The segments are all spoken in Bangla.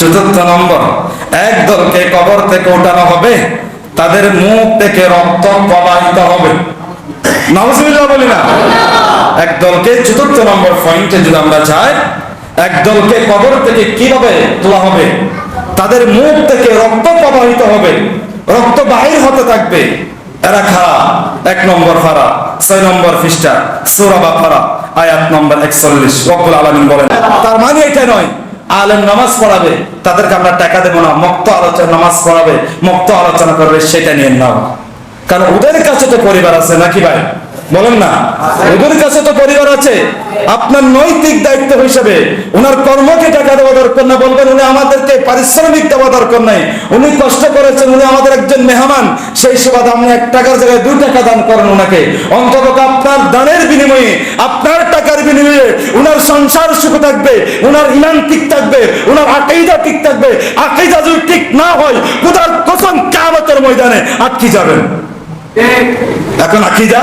চতুর্থ নম্বর, এক দলকে কবর থেকে উঠানো হবে, তাদের মুখ থেকে রক্ত প্রবাহিত হবে। নাউজুবিল্লাহ বলি না। এক দলকে, চতুর্থ নম্বর পয়েন্টে যদি আমরা যাই, এক দলকে কবর থেকে কিভাবে তোলা হবে, তাদের মুখ থেকে রক্ত প্রবাহিত হবে, রক্ত বাহির হতে থাকবে। এরা খারাপ। 1 নম্বর পারা 6 নম্বর পৃষ্ঠা সূরা বাকারা আয়াত নম্বর 41 রব্বুল আলামিন বলেন। তার মানে এটা নয় আলেম নামাজ পড়াবে তাদেরকে আমরা টাকা দেব না, মুক্ত আলোচনা নামাজ পড়াবে, মুক্ত আলোচনা করবে, সেটা নিয়ে নাও। কারণ ওদের কাছে তো পরিবার আছে নাকি ভাই, বলেন না? ওদের কাছে তো পরিবার আছে। আপনার নৈতিক দায়িত্ব হিসেবে ওনার কর্মকে টাকা দেওয়া দরকার না, বলবেন উনি আমাদেরকে পারিশ্রমিক দেওয়া দরকার নাই, উনি কষ্ট করেছেন, উনি আমাদের একজন মেহমান, সেই সুবাদে আপনি 1 টাকার জায়গায় 2 টাকা দান করেন ওনাকে। অন্তত আপনার দানের বিনিময়ে, আপনার টাকার বিনিময়ে উনার সংসার সুখ থাকবে, উনার ঈমান ঠিক থাকবে, উনার আকীদা ঠিক থাকবে। আকীদা যদি ঠিক না হয়, খোদার কসম কিয়ামতের ময়দানে আটকে যাবেন। এখন আকীদা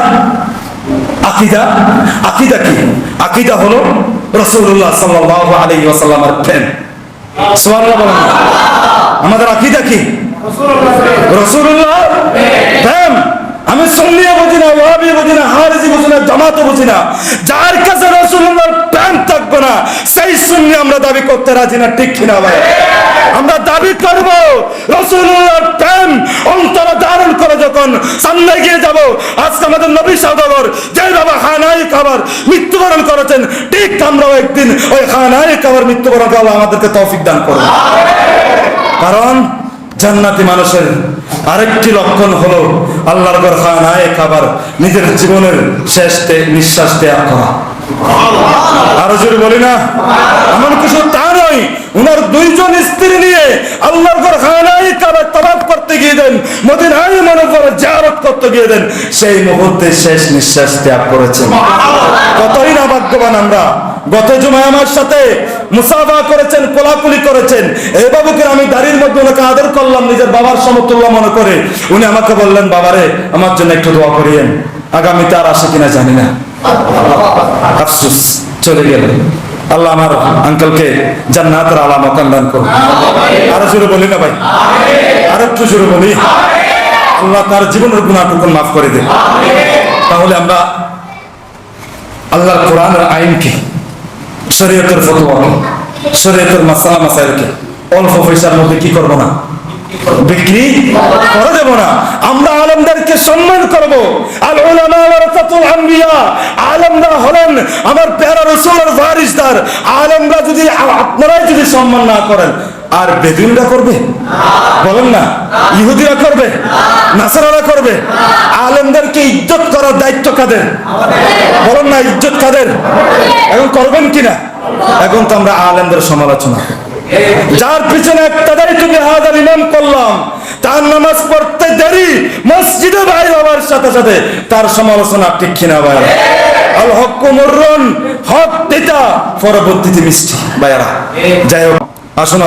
কি? আকীদা হলো রাসূলুল্লাহ সাল্লাল্লাহু আলাইহি ওয়াসাল্লামের প্রেম। সুবহানাল্লাহ বলেন। আমাদের আকীদা কি? রাসূলুল্লাহ প্রেম। আমি সুন্নি বুঝি না, ওয়াহাবি বুঝি না, হারিজি বুঝি না, জামাত বুঝি না। যার কাছে রাসূলুল্লাহর প্রেম থাকবে না, সেই সুন্নি আমরা দাবি করতে রাজি না, ঠিক কিনা ভাই? আমরা দাবি করব রাসূলুল্লাহর প্রেম অন্তরে ধারণ করে যখন সামনে গিয়ে যাব। আজকে আমাদের নবী সওদাগর যেভাবে খানায়ে কাবার মৃত্যুবরণ করেছেন, ঠিক আমরাও একদিন ওই খানায়ে কাবার মৃত্যুবরণ করব। আমাদেরকে তৌফিক দান করুন। কারণ জান্নাতি মানুষের আরেকটি লক্ষণ হলো আল্লাহর ঘর খানায়ে কাবার নিজের জীবনের শেষ নিঃশ্বাস ত্যাগ করা। আরো জোরে বলি না? এমন কিছু তা নয়, উনার 2 জন স্ত্রী নিয়ে আল্লাহর ঘর খানায়ে কাবা তাওয়াফ করতে গিয়ে দেন, মদিনায় মুনাওয়ারা জিয়ারত করতে গিয়ে দেন, সেই মুহূর্তে শেষ নিঃশ্বাস ত্যাগ করেছেন। কতই না ভাগ্যবান আমরা। গত জুমায় আমার সাথে মুসাফা করেছেন, কোলাকুলি করেছেন। এই বাবুকে আমি দাড়ির মধ্যে ওনাকে আদর করলাম নিজের বাবার সমতুল্য মনে করে। উনি আমাকে বললেন, বাবারে আমার জন্য একটু দোয়া করিয়েন, আগামীতে আর আসে কিনা জানি না। আফসোস, চলে গেল। আল্লাহ আমার আঙ্কেলকে জান্নাতের আলা মাকাম দান করুন। আরো জোরে বলি না ভাই? আর একটু জোরে বলি। আল্লাহ তার জীবনের গুনাহটুকু মাফ করে দেন। তাহলে আমরা আল্লাহর কোরআনের আইনকে, শরীয়তের ফতোয়াকে, শরীয়তের মাসালা মাসাইলকে অল্প পয়সার মধ্যে কি করব না, বিক্রি করে দেব না। আমরা আলেমদেরকে সম্মান করব। আল উলামা ওয়ারাসাতুল আম্বিয়া, আলেমরা হলেন আমার প্যারা রাসূলের ওয়ারিসদার। আলেমরা যদি, আপনারাই যদি সম্মান না করেন, আর বেদুইনরা করবে? বলেন না। ইহুদিরা করবে? নাসারারা করবে? আলেমদেরকে ইজ্জত করার দায়িত্ব কাদের? বলেন না, ইজ্জত কাদের? এখন করবেন কিনা? এখন তো আমরা আলেমদের সমালোচনা, যার পিছনে একটাদাই তুমি হাজার ইমাম করলাম, তার নামাজ পড়তে দেরি, মসজিদে বাইরে হওয়ার সাথে সাথে তার সমালোচনা, ঠিক কিনা ভাই? আল হক্কু মুররুন, হক তিতা, পরবর্তীতে মিষ্টি ভাইরা। যাই হোক, আসুন।